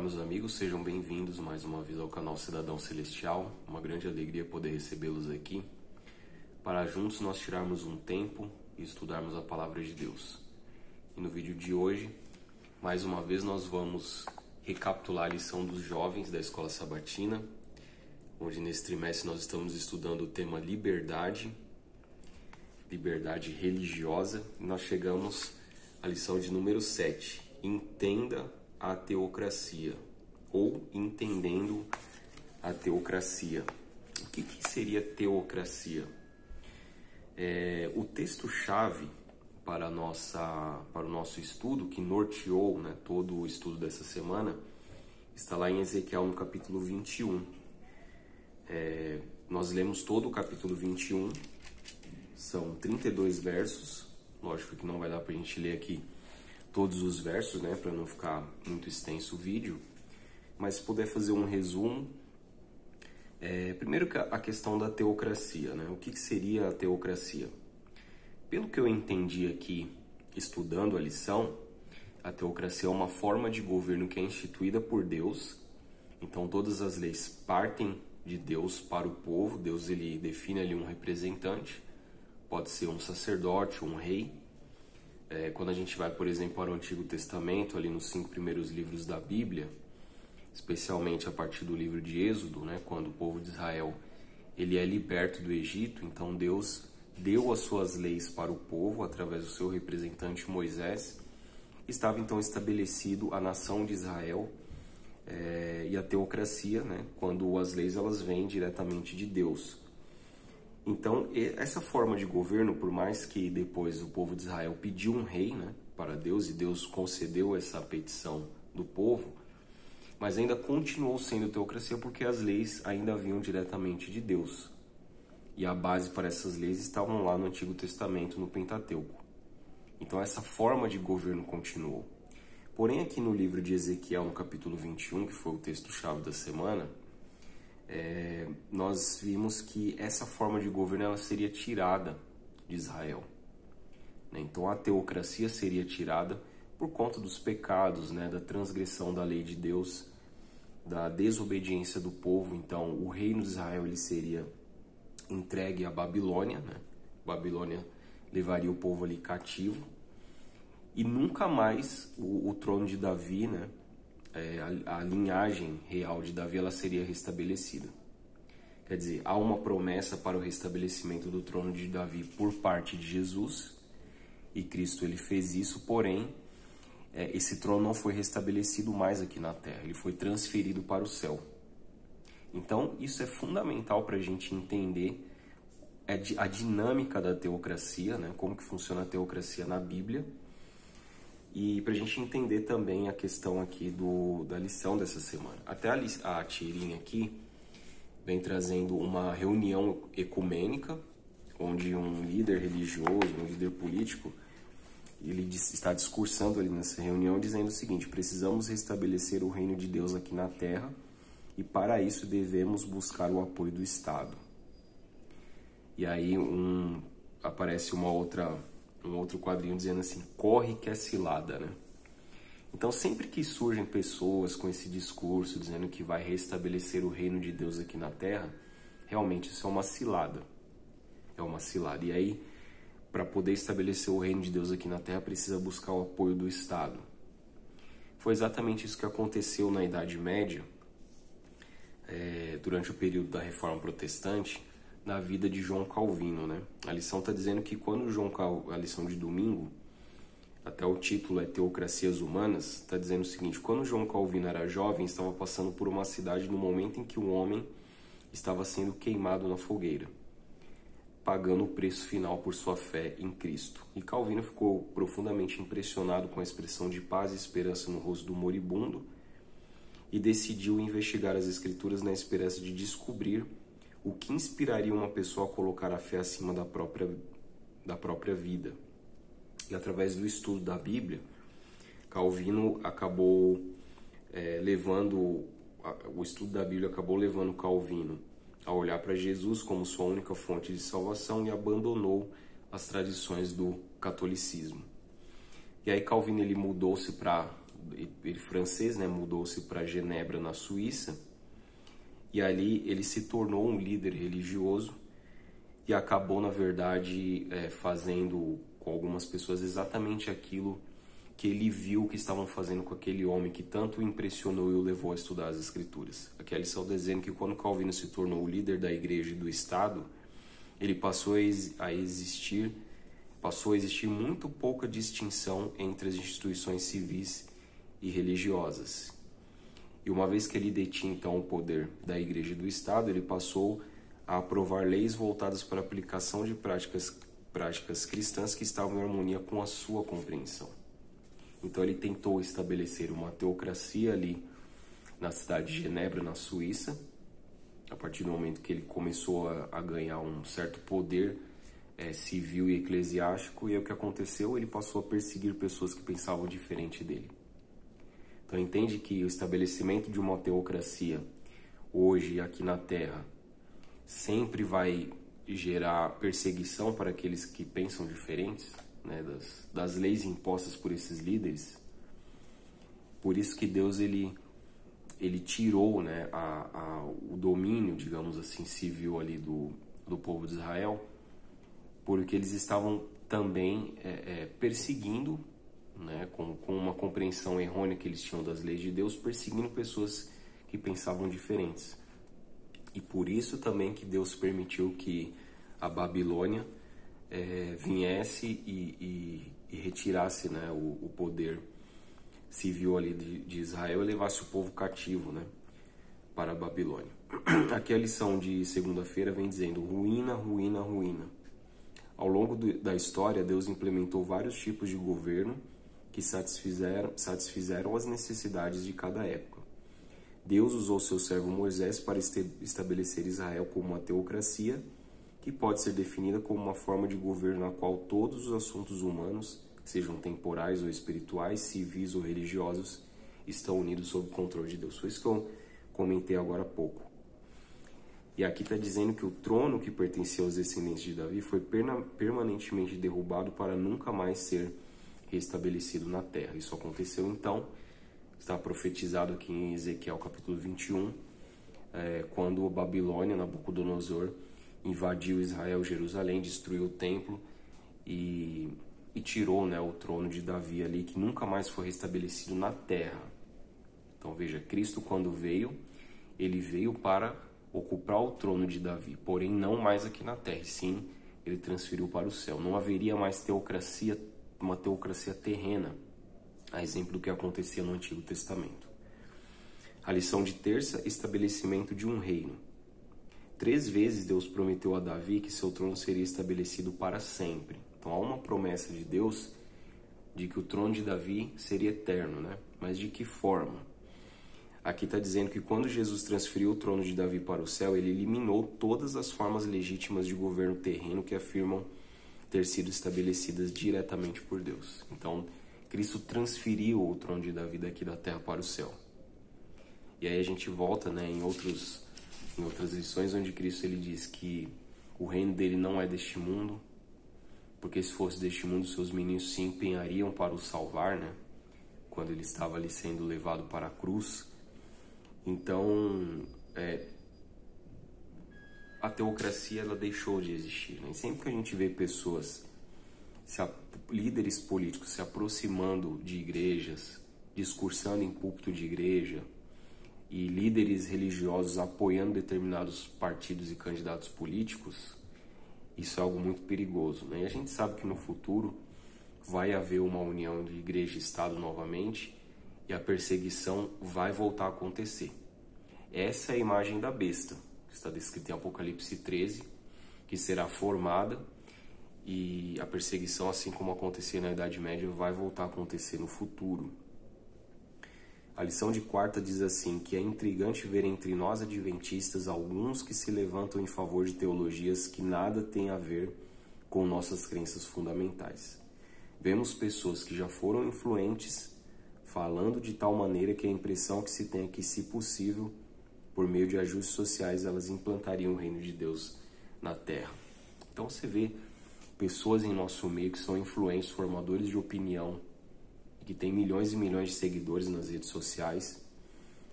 Olá, meus amigos, sejam bem-vindos mais uma vez ao canal Cidadão Celestial. Uma grande alegria poder recebê-los aqui para juntos nós tirarmos um tempo e estudarmos a Palavra de Deus. E no vídeo de hoje, mais uma vez, nós vamos recapitular a lição dos jovens da Escola Sabatina, onde nesse trimestre nós estamos estudando o tema liberdade religiosa, e nós chegamos à lição de número 7, entenda a teocracia, ou entendendo a teocracia. O que seria teocracia? O texto-chave para o nosso estudo, que norteou, todo o estudo dessa semana, está lá em Ezequiel, no capítulo 21. Nós lemos todo o capítulo 21, são 32 versos, lógico que não vai dar para a gente ler aqui todos os versos, para não ficar muito extenso o vídeo, mas se puder fazer um resumo, primeiro a questão da teocracia, O que seria a teocracia? Pelo que eu entendi aqui, estudando a lição, a teocracia é uma forma de governo que é instituída por Deus, então todas as leis partem de Deus para o povo. Deus ele define ali um representante, pode ser um sacerdote, um rei. Quando a gente vai, por exemplo, para o Antigo Testamento, ali nos 5 primeiros livros da Bíblia, especialmente a partir do livro de Êxodo, quando o povo de Israel ele é liberto do Egito, então Deus deu as suas leis para o povo através do seu representante Moisés. Estava então estabelecido a nação de Israel e a teocracia, quando as leis elas vêm diretamente de Deus. Então, essa forma de governo, por mais que depois o povo de Israel pediu um rei para Deus, e Deus concedeu essa petição do povo, mas ainda continuou sendo teocracia porque as leis ainda vinham diretamente de Deus. E a base para essas leis estavam lá no Antigo Testamento, no Pentateuco. Então, essa forma de governo continuou. Porém, aqui no livro de Ezequiel, no capítulo 21, que foi o texto-chave da semana, nós vimos que essa forma de governo ela seria tirada de Israel. Então a teocracia seria tirada por conta dos pecados, da transgressão da lei de Deus, da desobediência do povo. Então o reino de Israel ele seria entregue à Babilônia, Babilônia levaria o povo ali cativo, e nunca mais o trono de Davi, a linhagem real de Davi ela seria restabelecida. Quer dizer, há uma promessa para o restabelecimento do trono de Davi por parte de Jesus, e Cristo ele fez isso, porém, esse trono não foi restabelecido mais aqui na terra, ele foi transferido para o céu. Então, isso é fundamental para a gente entender a dinâmica da teocracia, como que funciona a teocracia na Bíblia, e para a gente entender também a questão aqui da lição dessa semana. Até a tirinha aqui vem trazendo uma reunião ecumênica, onde um líder religioso, um líder político, ele está discursando ali nessa reunião, dizendo o seguinte: precisamos restabelecer o reino de Deus aqui na terra, e para isso devemos buscar o apoio do Estado. E aí aparece um outro quadrinho dizendo assim: corre que é cilada, Então sempre que surgem pessoas com esse discurso dizendo que vai restabelecer o reino de Deus aqui na terra, realmente isso é uma cilada. É uma cilada. E aí, para poder estabelecer o reino de Deus aqui na terra, precisa buscar o apoio do Estado. Foi exatamente isso que aconteceu na Idade Média, durante o período da Reforma Protestante, na vida de João Calvino, A lição está dizendo que quando a lição de domingo, até o título é Teocracias Humanas, está dizendo o seguinte: quando João Calvino era jovem, estava passando por uma cidade no momento em que um homem estava sendo queimado na fogueira, pagando o preço final por sua fé em Cristo. E Calvino ficou profundamente impressionado com a expressão de paz e esperança no rosto do moribundo e decidiu investigar as Escrituras na esperança de descobrir o que inspiraria uma pessoa a colocar a fé acima da própria vida. E através do estudo da Bíblia, Calvino acabou o estudo da Bíblia acabou levando Calvino a olhar para Jesus como sua única fonte de salvação e abandonou as tradições do catolicismo. E aí Calvino ele mudou-se para ele francês, né, mudou-se para Genebra, na Suíça, e ali ele se tornou um líder religioso e acabou, na verdade, fazendo com algumas pessoas exatamente aquilo que ele viu que estavam fazendo com aquele homem que tanto o impressionou e o levou a estudar as Escrituras. Aqui a lição dizendo que quando Calvino se tornou o líder da igreja e do Estado, ele passou a existir muito pouca distinção entre as instituições civis e religiosas. E uma vez que ele detinha então o poder da igreja e do Estado, ele passou a aprovar leis voltadas para a aplicação de práticas cristãs que estavam em harmonia com a sua compreensão. Então ele tentou estabelecer uma teocracia ali na cidade de Genebra, na Suíça, a partir do momento que ele começou a ganhar um certo poder civil e eclesiástico. E aí o que aconteceu? Ele passou a perseguir pessoas que pensavam diferente dele. Então entende que o estabelecimento de uma teocracia hoje aqui na Terra sempre vai gerar perseguição para aqueles que pensam diferentes, né, das leis impostas por esses líderes. Por isso que Deus ele tirou, né, o domínio, digamos assim, civil ali do povo de Israel, porque eles estavam também perseguindo, né, com uma compreensão errônea que eles tinham das leis de Deus, perseguindo pessoas que pensavam diferentes. E por isso também que Deus permitiu que a Babilônia viesse e retirasse, né, o poder civil ali de Israel e levasse o povo cativo, né, para a Babilônia. Aqui a lição de segunda-feira vem dizendo: ruína, ruína, ruína. Ao longo da história, Deus implementou vários tipos de governo que satisfizeram as necessidades de cada época. Deus usou seu servo Moisés para estabelecer Israel como uma teocracia que pode ser definida como uma forma de governo na qual todos os assuntos humanos, sejam temporais ou espirituais, civis ou religiosos, estão unidos sob o controle de Deus. Foi isso que eu comentei agora há pouco. E aqui está dizendo que o trono que pertencia aos descendentes de Davi foi permanentemente derrubado para nunca mais ser restabelecido na terra. Isso aconteceu então, está profetizado aqui em Ezequiel capítulo 21, quando a Babilônia, Nabucodonosor, invadiu Israel, Jerusalém, destruiu o templo e tirou, né, o trono de Davi ali, que nunca mais foi restabelecido na terra. Então veja, Cristo quando veio, ele veio para ocupar o trono de Davi, porém não mais aqui na terra, sim, ele transferiu para o céu. Não haveria mais uma teocracia terrena, a exemplo do que acontecia no Antigo Testamento. A lição de terça: estabelecimento de um reino. 3 vezes Deus prometeu a Davi que seu trono seria estabelecido para sempre. Então há uma promessa de Deus de que o trono de Davi seria eterno, né? Mas de que forma? Aqui está dizendo que quando Jesus transferiu o trono de Davi para o céu, ele eliminou todas as formas legítimas de governo terreno que afirmam ter sido estabelecidas diretamente por Deus. Então, Cristo transferiu o trono de Davi daqui da terra para o céu. E aí a gente volta, né, em outras lições, onde Cristo ele diz que o reino dele não é deste mundo, porque se fosse deste mundo, seus meninos se empenhariam para o salvar, né, quando ele estava ali sendo levado para a cruz. Então, a teocracia ela deixou de existir, né? E sempre que a gente vê pessoas, líderes políticos se aproximando de igrejas, discursando em púlpito de igreja, e líderes religiosos apoiando determinados partidos e candidatos políticos, isso é algo muito perigoso, né? E a gente sabe que no futuro vai haver uma união de igreja e Estado novamente, e a perseguição vai voltar a acontecer. Essa é a imagem da besta, que está descrita em Apocalipse 13, que será formada, e a perseguição, assim como acontecia na Idade Média, vai voltar a acontecer no futuro. A lição de quarta diz assim, que é intrigante ver entre nós adventistas alguns que se levantam em favor de teologias que nada têm a ver com nossas crenças fundamentais. Vemos pessoas que já foram influentes falando de tal maneira que a impressão que se tem é que, se possível, por meio de ajustes sociais, elas implantariam o reino de Deus na terra. Então você vê pessoas em nosso meio que são influentes, formadores de opinião, que tem milhões e milhões de seguidores nas redes sociais,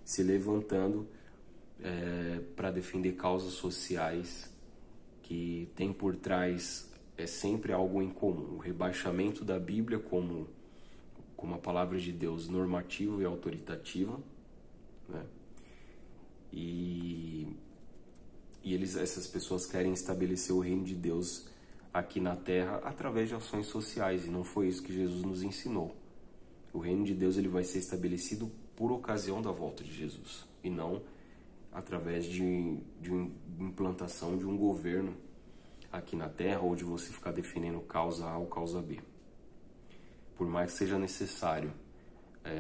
se levantando para defender causas sociais que tem por trás sempre algo em comum: o rebaixamento da Bíblia como a palavra de Deus normativa e autoritativa, né? E essas pessoas querem estabelecer o reino de Deus aqui na Terra através de ações sociais, e não foi isso que Jesus nos ensinou. O reino de Deus ele vai ser estabelecido por ocasião da volta de Jesus, e não através de uma implantação de um governo aqui na Terra, ou de você ficar defendendo causa A ou causa B. Por mais que seja necessário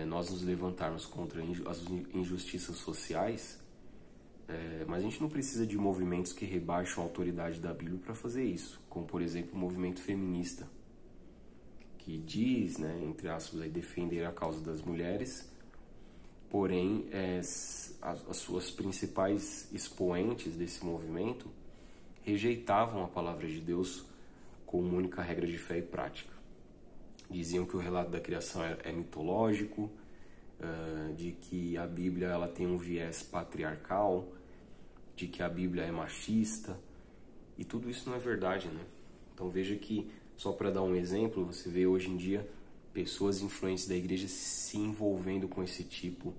nós nos levantarmos contra as injustiças sociais, mas a gente não precisa de movimentos que rebaixam a autoridade da Bíblia para fazer isso, como por exemplo o movimento feminista, que diz, né, entre aspas, defender a causa das mulheres, porém as suas principais expoentes desse movimento rejeitavam a palavra de Deus como única regra de fé e prática. Diziam que o relato da criação é mitológico, de que a Bíblia ela tem um viés patriarcal, de que a Bíblia é machista, e tudo isso não é verdade, né? Então veja que, só para dar um exemplo, você vê hoje em dia pessoas influentes da igreja se envolvendo com esse tipo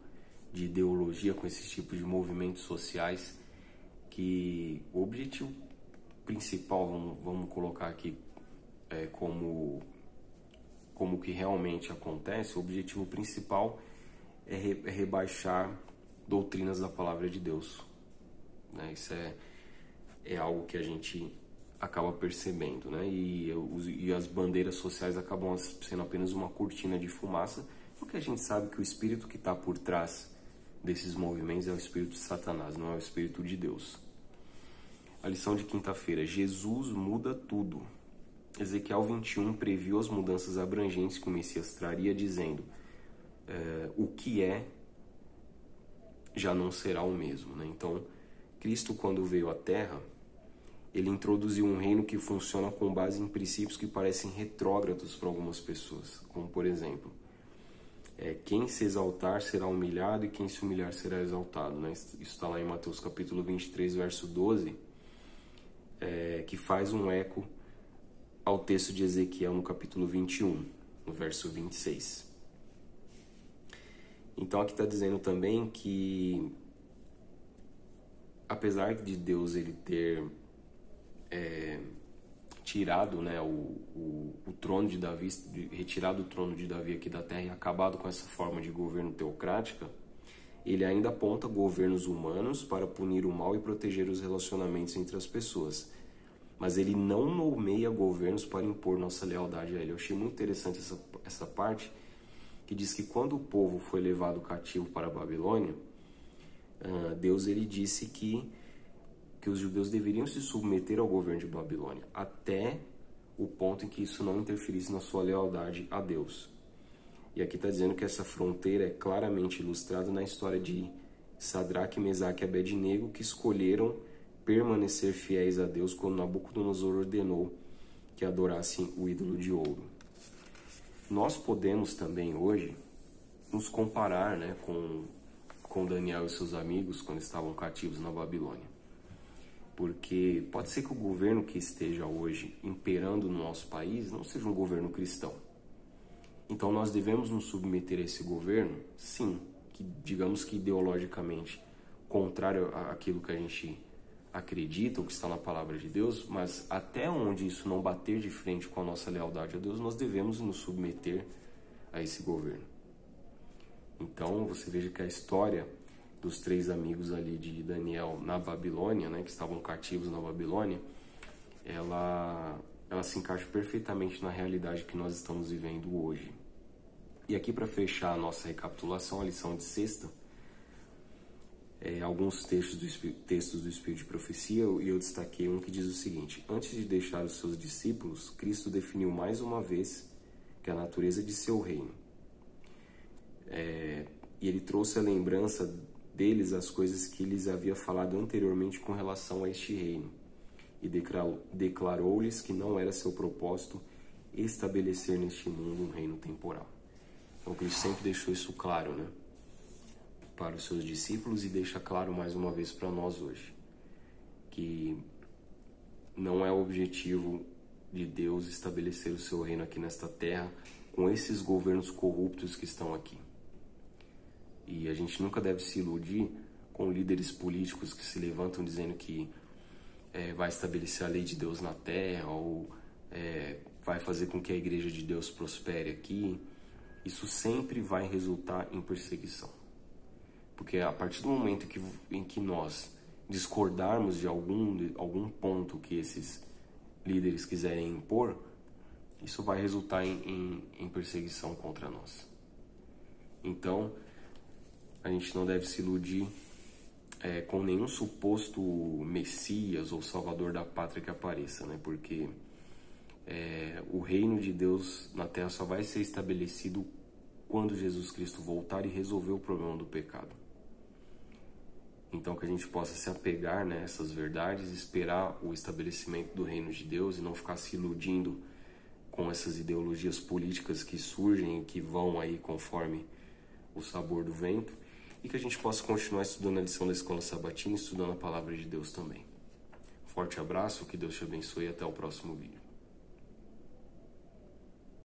de ideologia, com esse tipo de movimentos sociais, que o objetivo principal, vamos colocar aqui como que realmente acontece, o objetivo principal é rebaixar doutrinas da palavra de Deus, né? Isso é algo que a gente acaba percebendo, né? E as bandeiras sociais acabam sendo apenas uma cortina de fumaça, porque a gente sabe que o espírito que está por trás desses movimentos é o espírito de Satanás, não é o espírito de Deus. A lição de quinta-feira: Jesus muda tudo. Ezequiel 21 previu as mudanças abrangentes que o Messias traria, dizendo: o que já não será o mesmo, né? Então, Cristo, quando veio à Terra, ele introduziu um reino que funciona com base em princípios que parecem retrógrados para algumas pessoas, como por exemplo, quem se exaltar será humilhado e quem se humilhar será exaltado, né? Isso está lá em Mateus capítulo 23, verso 12, que faz um eco ao texto de Ezequiel no capítulo 21, no verso 26. Então aqui está dizendo também que, apesar de Deus ele ter tirado, né, o trono de Davi, retirado o trono de Davi aqui da terra e acabado com essa forma de governo teocrática, ele ainda aponta governos humanos para punir o mal e proteger os relacionamentos entre as pessoas. Mas ele não nomeia governos para impor nossa lealdade a ele. Eu achei muito interessante essa parte, que diz que quando o povo foi levado cativo para a Babilônia, Deus ele disse que os judeus deveriam se submeter ao governo de Babilônia, até o ponto em que isso não interferisse na sua lealdade a Deus. E aqui está dizendo que essa fronteira é claramente ilustrada na história de Sadraque, Mesaque e Abednego, que escolheram permanecer fiéis a Deus quando Nabucodonosor ordenou que adorassem o ídolo de ouro. Nós podemos também hoje nos comparar, né, com Daniel e seus amigos quando estavam cativos na Babilônia. Porque pode ser que o governo que esteja hoje imperando no nosso país não seja um governo cristão. Então nós devemos nos submeter a esse governo, sim, que digamos que ideologicamente contrário àquilo que a gente acredita, ou que está na palavra de Deus, mas até onde isso não bater de frente com a nossa lealdade a Deus, nós devemos nos submeter a esse governo. Então você veja que a história dos 3 amigos ali de Daniel na Babilônia, né, que estavam cativos na Babilônia, ela se encaixa perfeitamente na realidade que nós estamos vivendo hoje. E aqui, para fechar a nossa recapitulação, a lição de sexta, alguns textos do Espírito de Profecia, e eu destaquei um que diz o seguinte: antes de deixar os seus discípulos, Cristo definiu mais uma vez que a natureza de seu reino. E ele trouxe a lembrança deles as coisas que lhes havia falado anteriormente com relação a este reino, e declarou-lhes que não era seu propósito estabelecer neste mundo um reino temporal. Então, Cristo sempre deixou isso claro, né, para os seus discípulos e deixa claro mais uma vez para nós hoje, que não é o objetivo de Deus estabelecer o seu reino aqui nesta terra com esses governos corruptos que estão aqui. E a gente nunca deve se iludir com líderes políticos que se levantam dizendo que vai estabelecer a lei de Deus na terra ou vai fazer com que a igreja de Deus prospere aqui. Isso sempre vai resultar em perseguição. Porque a partir do momento em que nós discordarmos de algum ponto que esses líderes quiserem impor, isso vai resultar em perseguição contra nós. Então, a gente não deve se iludir com nenhum suposto Messias ou Salvador da pátria que apareça, né? Porque o reino de Deus na terra só vai ser estabelecido quando Jesus Cristo voltar e resolver o problema do pecado. Então, que a gente possa se apegar nessas verdades, esperar o estabelecimento do reino de Deus e não ficar se iludindo com essas ideologias políticas que surgem e que vão aí conforme o sabor do vento, e que a gente possa continuar estudando a lição da Escola Sabatina e estudando a Palavra de Deus também. Forte abraço, que Deus te abençoe e até o próximo vídeo.